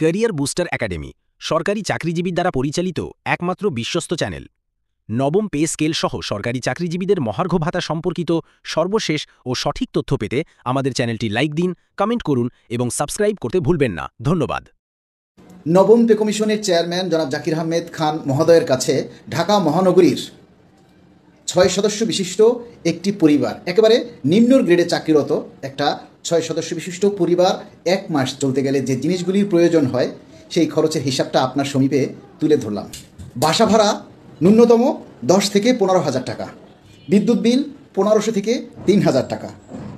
Career booster academy সরকারি চাকরিজীবীর দ্বারা পরিচালিত একমাত্র বিশ্বস্ত চ্যানেল। নবম পে স্কেল সহ সরকারি চাকরিজীবীদের মহার্ঘ ভাতা সম্পর্কিত সর্বশেষ ও সঠিক তথ্য পেতে আমাদের চ্যানেলটি লাইক দিন, কমেন্ট করুন এবং সাবস্ক্রাইব করতে ভুলবেন না। ধন্যবাদ। নবম পে কমিশনের চেয়ারম্যান জনাব জাকির আহমেদ খান মহোদয়ের কাছে ঢাকা মহানগরীর 6 সদস্য বিশিষ্ট একটি পরিবার, একেবারে নিম্ন গ্রেডে চাকরিরত একটা 6 সদস্য বিশিষ্ট পরিবার 1 মাস চলতে গেলে যে জিনিসগুলির প্রয়োজন হয় সেই খরচের হিসাবটা আপনার সমীপে তুলে ধরলাম। বাসা ভাড়া ন্যূনতম 10 থেকে 15,000 টাকা, বিদ্যুৎ বিল 1500 থেকে 3000 টাকা,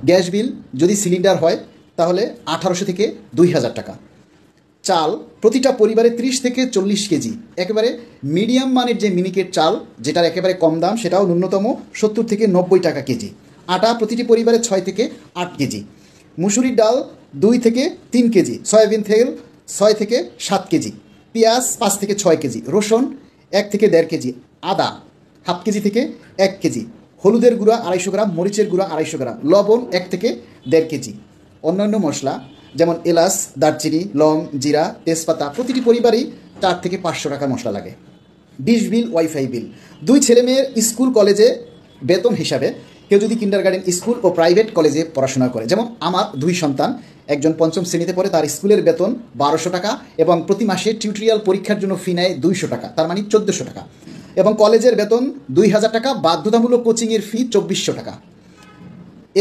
গ্যাস বিল যদি সিলিন্ডার হয় তাহলে 1800 থেকে 2000 টাকা, চাল প্রতিটা পরিবারে 30 থেকে 40 কেজি, একেবারে মিডিয়াম মানের যে মিনিকেট চাল যেটার একেবারে কম দাম সেটাও ন্যূনতম 70 থেকে 90 টাকা কেজি, আটা প্রতিটি পরিবারে 6 থেকে 8 কেজি, মুসুরির ডাল 2 থেকে 3 কেজি, সয়াবিন তেল 6 থেকে 7 কেজি, পেঁয়াজ 5 থেকে 6 কেজি, রসুন 1 থেকে 1.5 কেজি, আদা হাফ কেজি থেকে 1 কেজি, হলুদের গুঁড়া 250 গ্রাম, মরিচের গুঁড়া 250 গ্রাম, লবণ 1 থেকে 1.5 কেজি, অন্যান্য মশলা যেমন এলাচ, দারচিনি, লং, জিরা, তেজপাতা প্রতিটি পরিবারেই 4 থেকে 500 টাকার মশলা লাগে। ডিশ বিল, ওয়াইফাই বিল, 2 ছেলেমেয়ের স্কুল কলেজে বেতন হিসাবে কেউ যদি কিন্ডারগার্টেন স্কুল ও প্রাইভেট কলেজে পড়াশোনা করে, যেমন আমার 2 সন্তান, একজন 5ম শ্রেণীতে পড়ে, তার স্কুলের বেতন 1200 টাকা এবং প্রতি মাসে টিউটোরিয়াল পরীক্ষার জন্য ফি নেয় 200 টাকা, তার মানে 1400 টাকা, এবং কলেজের বেতন 2000 টাকা, বাধ্যতামূলক কোচিংয়ের ফি 2400 টাকা।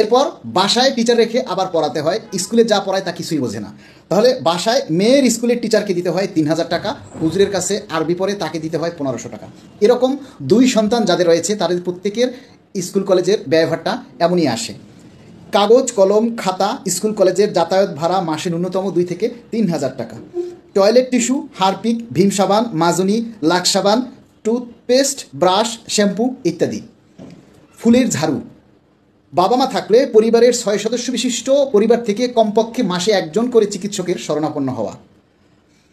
এরপর বাসায় টিচার রেখে আবার পড়াতে হয়, স্কুলে যা পড়ায় তা কিছুই বোঝে না, তাহলে বাসায় মেয়ের স্কুলের টিচারকে দিতে হয় 3000 টাকা, হুজুরের কাছে আরবি পড়ে তাকে দিতে হয় 1500 টাকা। এরকম 2 সন্তান যাদের রয়েছে তাদের প্রত্যেকের স্কুল কলেজের ব্যয়ভারটা এমনই আসে। কাগজ, কলম, খাতা, স্কুল কলেজের যাতায়াত ভাড়া মাসে ন্যূনতম 2 থেকে 3000 টাকা, টয়লেট টিস্যু, হারপিক, ভীম সাবান, মাজনি, লাক্স সাবান, টুথপেস্ট, ব্রাশ, শ্যাম্পু ইত্যাদি। ফুলের ঝাড়ু, বাবা মা থাকলে পরিবারের 6 সদস্য বিশিষ্ট পরিবার থেকে কমপক্ষে মাসে 1 জন করে চিকিৎসকের শরণাপন্ন হওয়া।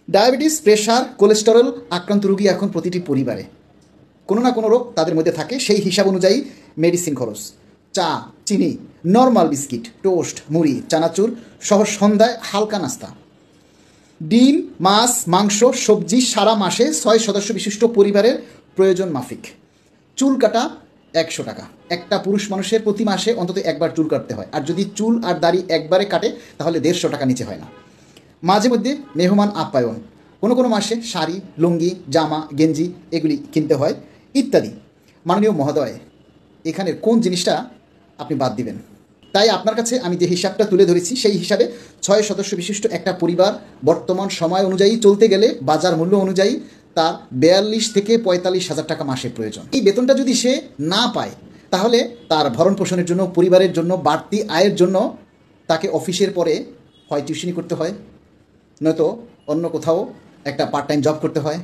ডায়াবেটিস, প্রেশার, কোলেস্টেরল আক্রান্ত রোগী এখন প্রতিটি পরিবারে কোনো না কোনো রোগ তাদের মধ্যে থাকে, সেই হিসাব অনুযায়ী মেডিসিন খরচ। চা, চিনি, নর্মাল বিস্কিট, টোস্ট, মুড়ি, চানাচুর সহ সন্ধ্যায় হালকা নাস্তা। ডিম, মাছ, মাংস, সবজি সারা মাসে 6 সদস্য বিশিষ্ট পরিবারের প্রয়োজন মাফিক। চুল কাটা 100 টাকা, একটা পুরুষ মানুষের প্রতি মাসে অন্তত একবার চুল কাটতে হয়, আর যদি চুল আর দাড়ি একবারে কাটে তাহলে 150 টাকা নিচে হয় না। মাঝে মধ্যে মেহমান আপ্যায়ন, কোনো কোনো মাসে শাড়ি, লুঙ্গি, জামা, গেঞ্জি এগুলি কিনতে হয় ইত্যাদি। মাননীয় মহোদয়, এখানের কোন জিনিসটা আপনি বাদ দিবেন? তাই আপনার কাছে আমি যে হিসাবটা তুলে ধরেছি সেই হিসাবে 6 সদস্য বিশিষ্ট একটা পরিবার বর্তমান সময় অনুযায়ী চলতে গেলে বাজার মূল্য অনুযায়ী তার 42 থেকে 45,000 টাকা মাসে প্রয়োজন। এই বেতনটা যদি সে না পায় তাহলে তার ভরণ পোষণের জন্য, পরিবারের জন্য, বাড়তি আয়ের জন্য তাকে অফিসের পরে হয় টিউশনি করতে হয়, নয়তো অন্য কোথাও একটা পার্ট টাইম জব করতে হয়,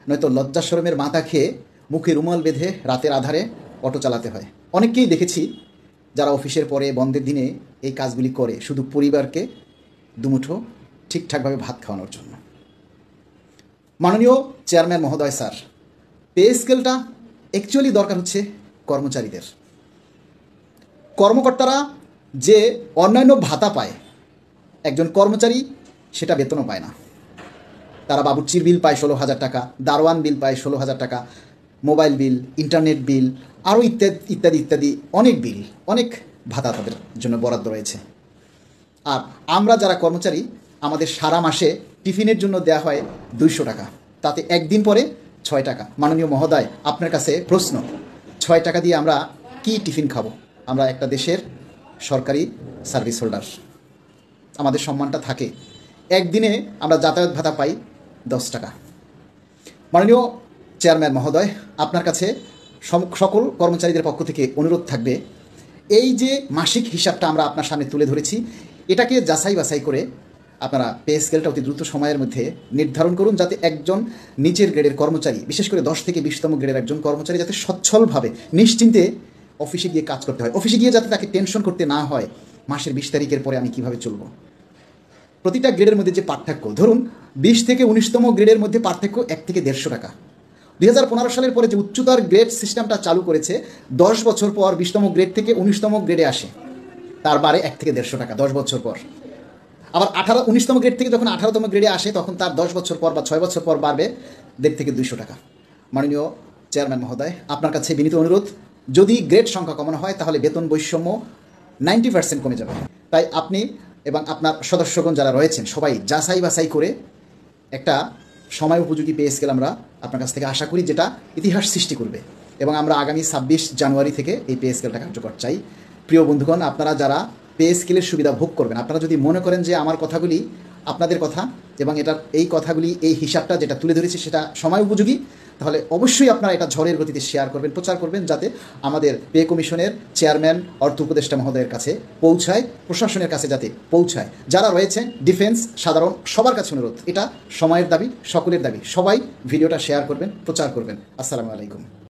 নয়তো লজ্জা শরমের মাথা খেয়ে মুখে রুমাল বেঁধে রাতের আধারে অটো চালাতে হয়। অনেককেই দেখেছি যারা অফিসের পরে বন্ধের দিনে এই কাজগুলি করে শুধু পরিবারকে দুমুঠো ঠিকঠাকভাবে ভাত খাওয়ানোর জন্য। মাননীয় চেয়ারম্যান মহোদয় স্যার, পে স্কেলটা অ্যাকচুয়ালি দরকার হচ্ছে কর্মচারীদের। কর্মকর্তারা যে অন্যান্য ভাতা পায় একজন কর্মচারী সেটা বেতনও পায় না। তারা বাবুর্চির বিল পায় 16,000 টাকা, দারোয়ান বিল পায় 16,000 টাকা, মোবাইল বিল, ইন্টারনেট বিল, আরও ইত্যাদি ইত্যাদি ইত্যাদি অনেক বিল, অনেক ভাতা তাদের জন্য বরাদ্দ রয়েছে। আর আমরা যারা কর্মচারী আমাদের সারা মাসে টিফিনের জন্য দেওয়া হয় 200 টাকা, তাতে একদিন পরে 6 টাকা। মাননীয় মহোদয়, আপনার কাছে প্রশ্ন, 6 টাকা দিয়ে আমরা কি টিফিন খাবো? আমরা একটা দেশের সরকারি সার্ভিস হোল্ডার, আমাদের সম্মানটা থাকে। একদিনে আমরা যাতায়াত ভাতা পাই 10 টাকা। মাননীয় চেয়ারম্যান মহোদয়, আপনার কাছে সকল কর্মচারীদের পক্ষ থেকে অনুরোধ থাকবে, এই যে মাসিক হিসাবটা আমরা আপনার সামনে তুলে ধরেছি এটাকে যাচাই বাছাই করে আপনারা পে স্কেলটা অতি দ্রুত সময়ের মধ্যে নির্ধারণ করুন, যাতে একজন নিচের গ্রেডের কর্মচারী, বিশেষ করে 10 থেকে 20তম গ্রেডের একজন কর্মচারী যাতে সচ্ছলভাবে নিশ্চিন্তে অফিসে গিয়ে কাজ করতে হয়, অফিসে গিয়ে যাতে তাকে টেনশন করতে না হয় মাসের 20 তারিখের পরে আমি কিভাবে চলব। প্রতিটা গ্রেডের মধ্যে যে পার্থক্য, ধরুন 20 থেকে 19তম গ্রেডের মধ্যে পার্থক্য 1 থেকে 150 টাকা। 2015 সালের পরে যে উচ্চতর গ্রেড সিস্টেমটা চালু করেছে, 10 বছর পর 20তম গ্রেড থেকে 19তম গ্রেডে আসে, তার বারে 1 থেকে 150 টাকা 10 বছর পর। আবার 19তম গ্রেড থেকে যখন 18তম গ্রেডে আসে তখন তার 10 বছর পর বা 6 বছর পর বাড়বে 1.5 থেকে 200 টাকা। মাননীয় চেয়ারম্যান মহোদয়, আপনার কাছে বিনীত অনুরোধ, যদি গ্রেড সংখ্যা কমানো হয় তাহলে বেতন বৈষম্য 90% কমে যাবে। তাই আপনি এবং আপনার সদস্যগণ যারা রয়েছেন সবাই যাচাই বাছাই করে একটা সময় উপযোগী পে স্কেল আমরা আপনার কাছ থেকে আশা করি, যেটা ইতিহাস সৃষ্টি করবে, এবং আমরা আগামী 26 জানুয়ারি থেকে এই পে স্কেলটা কার্যকর চাই। প্রিয় বন্ধুগণ, আপনারা যারা পে স্কেলের সুবিধা ভোগ করবেন, আপনারা যদি মনে করেন যে আমার কথাগুলি আপনাদের কথা এবং এই কথাগুলি, এই হিসাবটা যেটা তুলে ধরেছি সেটা সময় উপযোগী, তাহলে অবশ্যই আপনারা এটা ঝড়ের গতিতে শেয়ার করবেন, প্রচার করবেন, যাতে আমাদের পে কমিশনের চেয়ারম্যান অর্থ উপদেষ্টা মহোদয়ের কাছে পৌঁছায়, প্রশাসনের কাছে যাতে পৌঁছায়। যারা রয়েছেন ডিফেন্স, সাধারণ, সবার কাছে অনুরোধ, এটা সময়ের দাবি, সকলের দাবি, সবাই ভিডিওটা শেয়ার করবেন, প্রচার করবেন। আসসালামু আলাইকুম।